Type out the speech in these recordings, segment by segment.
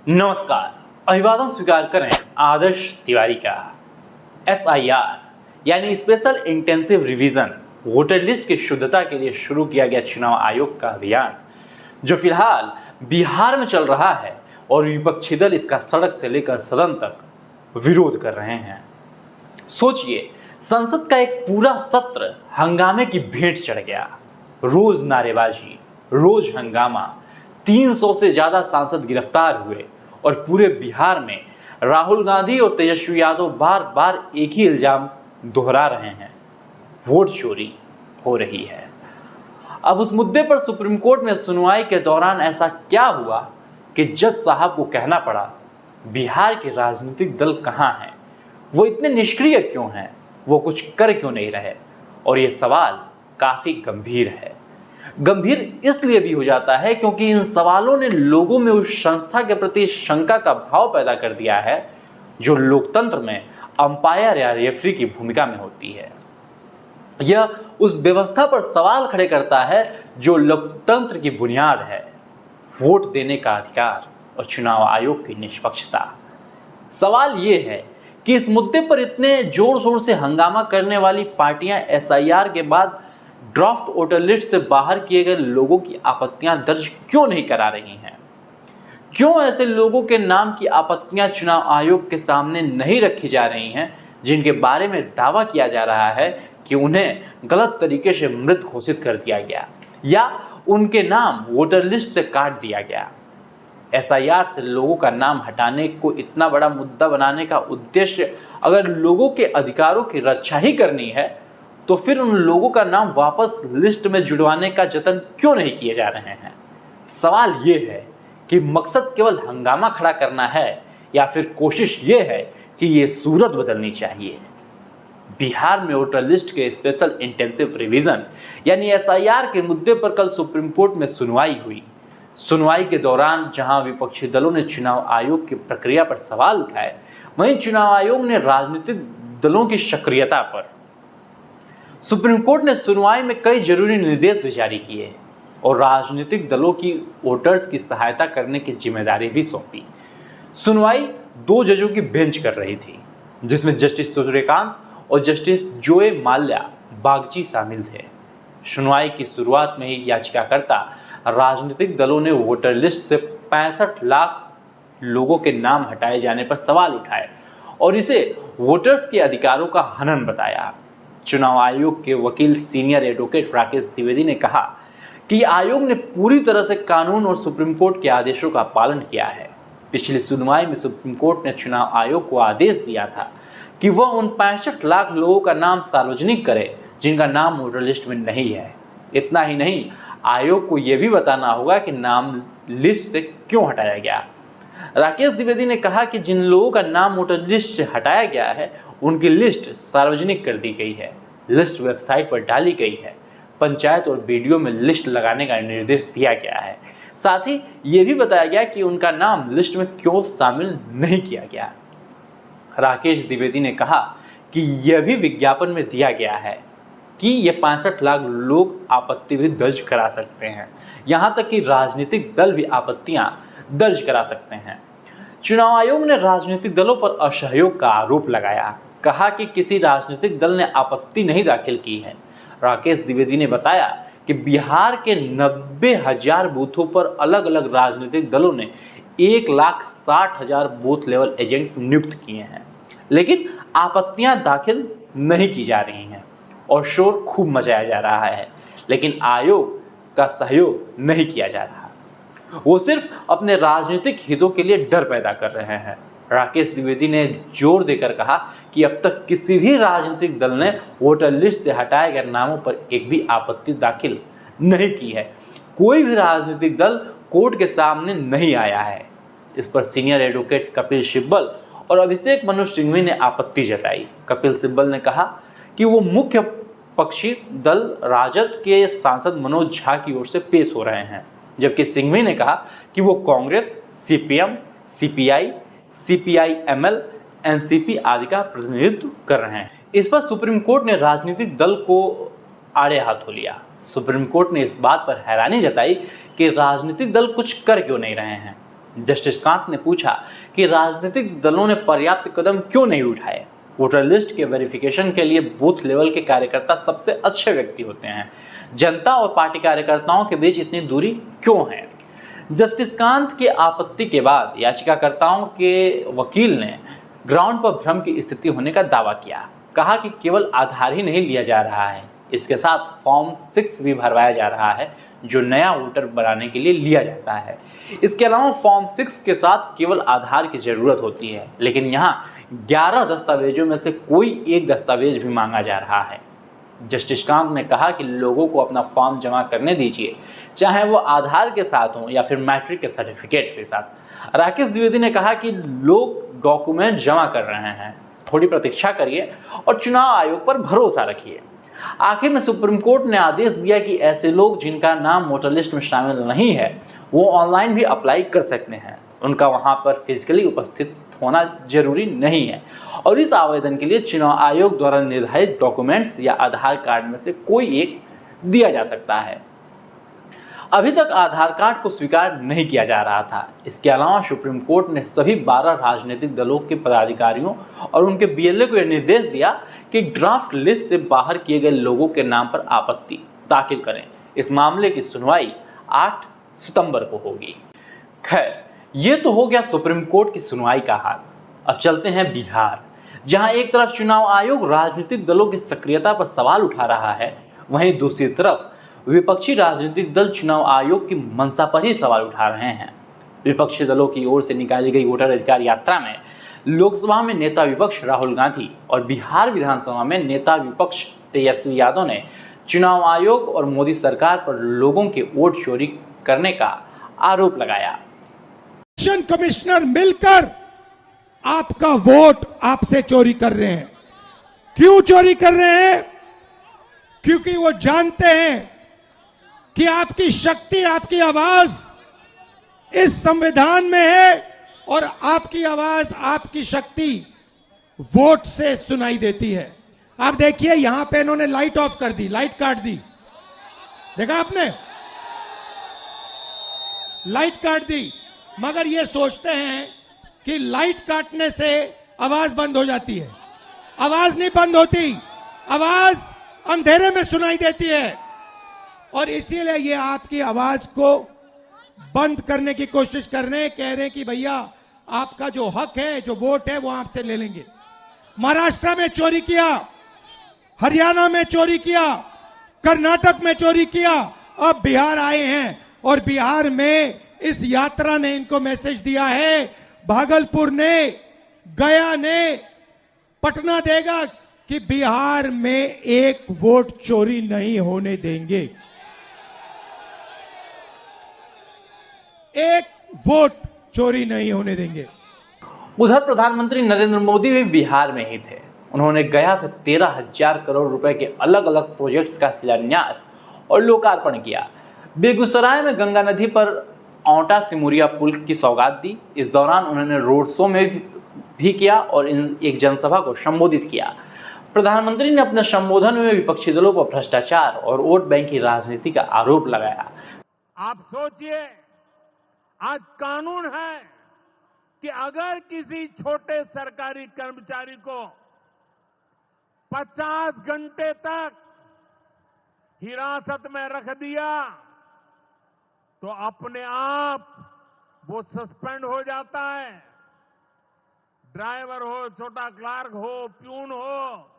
नमस्कार। अभिवादन स्वीकार करें आदर्श तिवारी का। SIR यानी special intensive revision voter list की शुद्धता के लिए शुरू किया गया चुनाव आयोग का अभियान जो फिलहाल बिहार में चल रहा है और विपक्षी दल इसका सड़क से लेकर सदन तक विरोध कर रहे हैं। सोचिए, संसद का एक पूरा सत्र हंगामे की भेंट चढ़ गया। रोज नारेबाजी, रोज हंगामा, 300 से ज्यादा सांसद गिरफ्तार हुए और पूरे बिहार में राहुल गांधी और तेजस्वी यादव बार बार एक ही इल्जाम दोहरा रहे हैं, वोट चोरी हो रही है। अब उस मुद्दे पर सुप्रीम कोर्ट में सुनवाई के दौरान ऐसा क्या हुआ कि जज साहब को कहना पड़ा, बिहार के राजनीतिक दल कहां हैं, वो इतने निष्क्रिय क्यों हैं, वो कुछ कर क्यों नहीं रहे। और ये सवाल काफी गंभीर है। गंभीर इसलिए भी हो जाता है क्योंकि इन सवालों ने लोगों में उस संस्था के प्रति शंका का भाव पैदा कर दिया है जो लोकतंत्र में अंपायर या रेफरी की भूमिका में होती है। यह उस व्यवस्था पर सवाल खड़े करता है जो लोकतंत्र की बुनियाद है, वोट देने का अधिकार और चुनाव आयोग की निष्पक्षता। सवाल यह है कि इस मुद्दे पर इतने जोर शोर से हंगामा करने वाली पार्टियां SIR के बाद ड्राफ्ट वोटर लिस्ट से बाहर किए गए लोगों की आपत्तियां दर्ज क्यों नहीं करा रही हैं? क्यों ऐसे लोगों के नाम की आपत्तियां चुनाव आयोग के सामने नहीं रखी जा रही हैं जिनके बारे में दावा किया जा रहा है कि उन्हें गलत तरीके से मृत घोषित कर दिया गया या उनके नाम वोटर लिस्ट से काट दिया गया? SIR से लोगों का नाम हटाने को इतना बड़ा मुद्दा बनाने का उद्देश्य अगर लोगों के अधिकारों की रक्षा ही करनी है तो फिर उन लोगों का नाम वापस लिस्ट में जुड़वाने का जतन क्यों नहीं किए जा रहे हैं? सवाल ये है कि मकसद केवल हंगामा खड़ा करना है या फिर कोशिश ये है कि ये सूरत बदलनी चाहिए। बिहार में वोटर लिस्ट के स्पेशल इंटेंसिव रिवीजन यानी SIR के मुद्दे पर कल सुप्रीम कोर्ट में सुनवाई हुई। सुनवाई के दौरान जहां विपक्षी दलों ने चुनाव आयोग की प्रक्रिया पर सवाल उठाए, वहीं चुनाव आयोग ने राजनीतिक दलों की सक्रियता पर सुप्रीम कोर्ट ने सुनवाई में कई जरूरी निर्देश भी जारी किए और राजनीतिक दलों की वोटर्स की सहायता करने की जिम्मेदारी भी सौंपी। सुनवाई 2 जजों की बेंच कर रही थी जिसमें जस्टिस सूर्यकांत और जस्टिस जोए माल्या बागची शामिल थे। सुनवाई की शुरुआत में ही याचिकाकर्ता राजनीतिक दलों ने वोटर लिस्ट से 65 लाख लोगों के नाम हटाए जाने पर सवाल उठाए और इसे वोटर्स के अधिकारों का हनन बताया। चुनाव आयोग के वकील सीनियर एडवोकेट राकेश द्विवेदी ने कहा कि आयोग ने पूरी तरह से कानून और सुप्रीम कोर्ट के आदेशों का पालन किया है। पिछली सुनवाई में सुप्रीम कोर्ट ने चुनाव आयोग को आदेश दिया था कि वह उन 65 लाख लोगों का नाम सार्वजनिक करे जिनका नाम वोटर लिस्ट में नहीं है। इतना ही नहीं, आयोग को यह भी बताना होगा कि नाम लिस्ट से क्यों हटाया गया। राकेश द्विवेदी ने कहा कि जिन लोगों का नाम वोटर लिस्ट से हटाया गया है उनकी लिस्ट सार्वजनिक कर दी गई है, लिस्ट वेबसाइट पर डाली गई है, पंचायत और BDO में लिस्ट लगाने का निर्देश दिया गया है। साथ ही ये भी बताया गया कि उनका नाम लिस्ट में क्यों शामिल नहीं किया गया। राकेश द्विवेदी ने कहा कि यह भी विज्ञापन में दिया गया है कि ये 65 लाख लोग आपत्ति भी दर्ज करा सकते हैं, यहाँ तक कि राजनीतिक दल भी आपत्तियां दर्ज करा सकते हैं। चुनाव आयोग ने राजनीतिक दलों पर असहयोग का आरोप लगाया, कहा कि किसी राजनीतिक दल ने आपत्ति नहीं दाखिल की है। राकेश द्विवेदी ने बताया कि बिहार के 90,000 बूथों पर अलग अलग राजनीतिक दलों ने 1,60,000 बूथ लेवल एजेंट नियुक्त किए हैं, लेकिन आपत्तियां दाखिल नहीं की जा रही हैं और शोर खूब मचाया जा रहा है, लेकिन आयोग का सहयोग नहीं किया जा रहा। वो सिर्फ अपने राजनीतिक हितों के लिए डर पैदा कर रहे हैं। राकेश द्विवेदी ने जोर देकर कहा कि अब तक किसी भी राजनीतिक दल ने वोटर लिस्ट से हटाए गए नामों पर एक भी आपत्ति दाखिल नहीं की है। कोई भी राजनीतिक दल कोर्ट के सामने नहीं आया है। इस पर सीनियर एडवोकेट कपिल सिब्बल और अभिषेक मनु सिंघवी ने आपत्ति जताई। कपिल सिब्बल ने कहा कि वो मुख्य पक्षी दल राजद के सांसद मनोज झा की ओर से पेश हो रहे हैं, जबकि सिंघवी ने कहा कि वो Congress, CPM, CPI, CPI-ML, NCP आदि का प्रतिनिधित्व कर रहे हैं। इस पर सुप्रीम कोर्ट ने राजनीतिक दल को आड़े हाथों लिया। सुप्रीम कोर्ट ने इस बात पर हैरानी जताई कि राजनीतिक दल कुछ कर क्यों नहीं रहे हैं। जस्टिस कांत ने पूछा कि राजनीतिक दलों ने पर्याप्त कदम क्यों नहीं उठाए। वोटर लिस्ट के वेरिफिकेशन के लिए बूथ लेवल के कार्यकर्ता सबसे अच्छे व्यक्ति होते हैं, जनता और पार्टी कार्यकर्ताओं के बीच इतनी दूरी क्यों है। जस्टिस कांत के आपत्ति के बाद याचिकाकर्ताओं के वकील ने ग्राउंड पर भ्रम की स्थिति होने का दावा किया। कहा कि केवल आधार ही नहीं लिया जा रहा है, इसके साथ फॉर्म 6 भी भरवाया जा रहा है जो नया वोटर बनाने के लिए लिया जाता है। इसके अलावा फॉर्म 6 के साथ केवल आधार की जरूरत होती है, लेकिन यहाँ 11 दस्तावेजों में से कोई एक दस्तावेज भी मांगा जा रहा है। जस्टिस कांत ने कहा कि लोगों को अपना फॉर्म जमा करने दीजिए, चाहे वो आधार के साथ हो या फिर मैट्रिक के सर्टिफिकेट के साथ। राकेश द्विवेदी ने कहा कि लोग डॉक्यूमेंट जमा कर रहे हैं, थोड़ी प्रतीक्षा करिए और चुनाव आयोग पर भरोसा रखिए। आखिर में सुप्रीम कोर्ट ने आदेश दिया कि ऐसे लोग जिनका नाम वोटर लिस्ट में शामिल नहीं है वो ऑनलाइन भी अप्लाई कर सकते हैं, उनका वहां पर फिजिकली उपस्थित होना जरूरी नहीं है और इस आवेदन के लिए चुनाव आयोग द्वारा निर्धारित डॉक्यूमेंट्स या आधार कार्ड में से कोई एक दिया जा सकता है। अभी तक आधार कार्ड को स्वीकार नहीं किया जा रहा था। इसके अलावा सुप्रीम कोर्ट ने सभी 12 राजनीतिक दलों के पदाधिकारियों और उनके बीएलए को यह निर्देश दिया कि ड्राफ्ट लिस्ट से बाहर किए गए लोगों के नाम पर आपत्ति दाखिल करें। इस मामले की सुनवाई 8 सितंबर को होगी। खैर, ये तो हो गया सुप्रीम कोर्ट की सुनवाई का हाल। अब चलते हैं बिहार, जहां एक तरफ चुनाव आयोग राजनीतिक दलों की सक्रियता पर सवाल उठा रहा है, वहीं दूसरी तरफ विपक्षी राजनीतिक दल चुनाव आयोग की मंशा पर ही सवाल उठा रहे हैं। विपक्षी दलों की ओर से निकाली गई वोटर अधिकार यात्रा में लोकसभा में नेता विपक्ष राहुल गांधी और बिहार विधानसभा में नेता विपक्ष तेजस्वी यादव ने चुनाव आयोग और मोदी सरकार पर लोगों के वोट चोरी करने का आरोप लगाया। इलेक्शन कमिश्नर मिलकर आपका वोट आपसे चोरी कर रहे हैं। क्यों चोरी कर रहे हैं? क्योंकि वो जानते हैं कि आपकी शक्ति, आपकी आवाज इस संविधान में है और आपकी आवाज, आपकी शक्ति वोट से सुनाई देती है। आप देखिए, यहां पे इन्होंने लाइट ऑफ कर दी, लाइट काट दी। देखा आपने? लाइट काट दी, मगर ये सोचते हैं कि लाइट काटने से आवाज बंद हो जाती है। आवाज नहीं बंद होती, आवाज अंधेरे में सुनाई देती है और इसीलिए ये आपकी आवाज को बंद करने की कोशिश कर रहे हैं। कह रहे हैं कि भैया आपका जो हक है, जो वोट है, वो आपसे ले लेंगे। महाराष्ट्र में चोरी किया, हरियाणा में चोरी किया, कर्नाटक में चोरी किया, अब बिहार आए हैं और बिहार में इस यात्रा ने इनको मैसेज दिया है, भागलपुर ने, गया ने, पटना देगा कि बिहार में एक वोट चोरी नहीं होने देंगे। एक वोट चोरी नहीं होने देंगे। उधर प्रधानमंत्री नरेंद्र मोदी भी बिहार में ही थे। उन्होंने गया से 13,000 करोड़ रुपए के अलग अलग प्रोजेक्ट्स का शिलान्यास और लोकार्पण किया। बेगूसराय में गंगा नदी पर औंटा सिमुरिया पुल की सौगात दी। इस दौरान उन्होंने रोड शो में भी किया और एक जनसभा को संबोधित किया। प्रधानमंत्री ने अपने संबोधन में विपक्षी दलों पर भ्रष्टाचार और वोट बैंक की राजनीति का आरोप लगाया। आप सोचिए, आज कानून है कि अगर किसी छोटे सरकारी कर्मचारी को 50 घंटे तक हिरासत में रख दिया तो अपने आप वो सस्पेंड हो जाता है। ड्राइवर हो, छोटा क्लार्क हो, प्यून हो,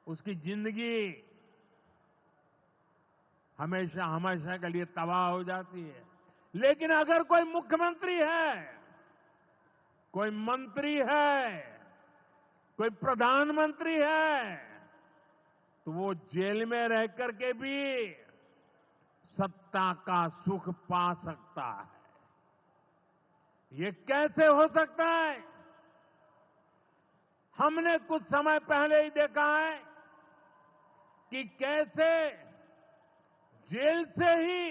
उसकी जिंदगी हमेशा हमेशा के लिए तबाह हो जाती है। लेकिन अगर कोई मुख्यमंत्री है, कोई मंत्री है, कोई प्रधानमंत्री है, तो वो जेल में रह करके भी सत्ता का सुख पा सकता है। ये कैसे हो सकता है? हमने कुछ समय पहले ही देखा है कि कैसे जेल से ही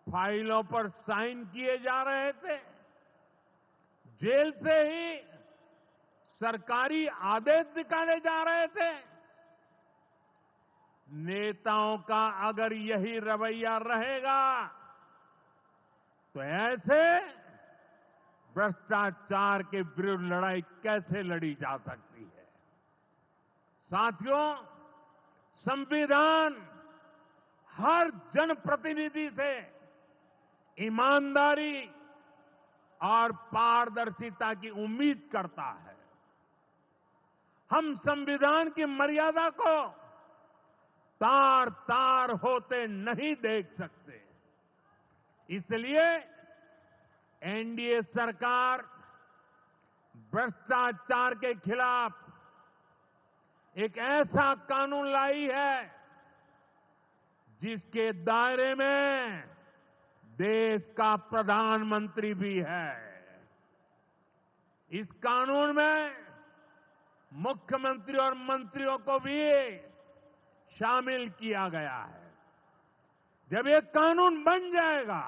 फाइलों पर साइन किए जा रहे थे, जेल से ही सरकारी आदेश निकाले जा रहे थे। नेताओं का अगर यही रवैया रहेगा तो ऐसे भ्रष्टाचार के विरुद्ध लड़ाई कैसे लड़ी जा सकती है। साथियों, संविधान हर जनप्रतिनिधि से ईमानदारी और पारदर्शिता की उम्मीद करता है। हम संविधान की मर्यादा को तार तार होते नहीं देख सकते। इसलिए एनडीए सरकार भ्रष्टाचार के खिलाफ एक ऐसा कानून लाई है जिसके दायरे में देश का प्रधानमंत्री भी है। इस कानून में मुख्यमंत्री और मंत्रियों को भी शामिल किया गया है। जब ये कानून बन जाएगा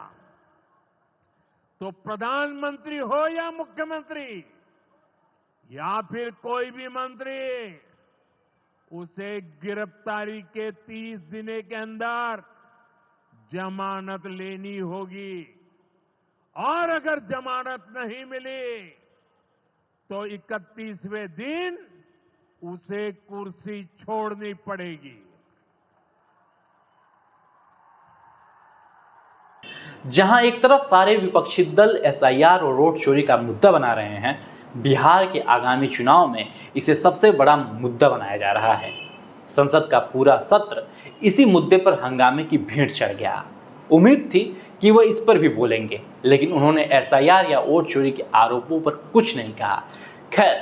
तो प्रधानमंत्री हो या मुख्यमंत्री या फिर कोई भी मंत्री, उसे गिरफ्तारी के 30 दिन के अंदर जमानत लेनी होगी और अगर जमानत नहीं मिली तो 31वें दिन उसे कुर्सी छोड़नी पड़ेगी। जहां एक तरफ सारे विपक्षी दल एसआईआर और वोट चोरी का मुद्दा बना रहे हैं, बिहार के आगामी चुनाव में इसे सबसे बड़ा मुद्दा बनाया जा रहा है। संसद का पूरा सत्र इसी मुद्दे पर हंगामे की भेंट चढ़ गया। उम्मीद थी कि वह इस पर भी बोलेंगे, लेकिन उन्होंने एसआईआर या वोट चोरी के आरोपों पर कुछ नहीं कहा। खैर,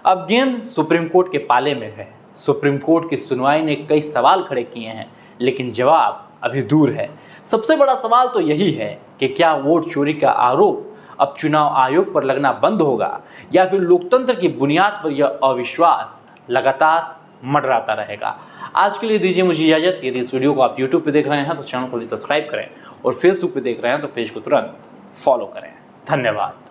अब गेंद सुप्रीम कोर्ट के पाले में है। सुप्रीम कोर्ट की सुनवाई ने कई सवाल खड़े किए हैं, लेकिन जवाब अभी दूर है। सबसे बड़ा सवाल तो यही है कि क्या वोट चोरी का आरोप अब चुनाव आयोग पर लगना बंद होगा या फिर लोकतंत्र की बुनियाद पर यह अविश्वास लगातार मंडराता रहेगा। आज के लिए दीजिए मुझे इजाजत। यदि इस वीडियो को आप यूट्यूब पे देख रहे हैं तो चैनल को भी सब्सक्राइब करें और फेसबुक पे देख रहे हैं तो पेज को तुरंत फॉलो करें। धन्यवाद।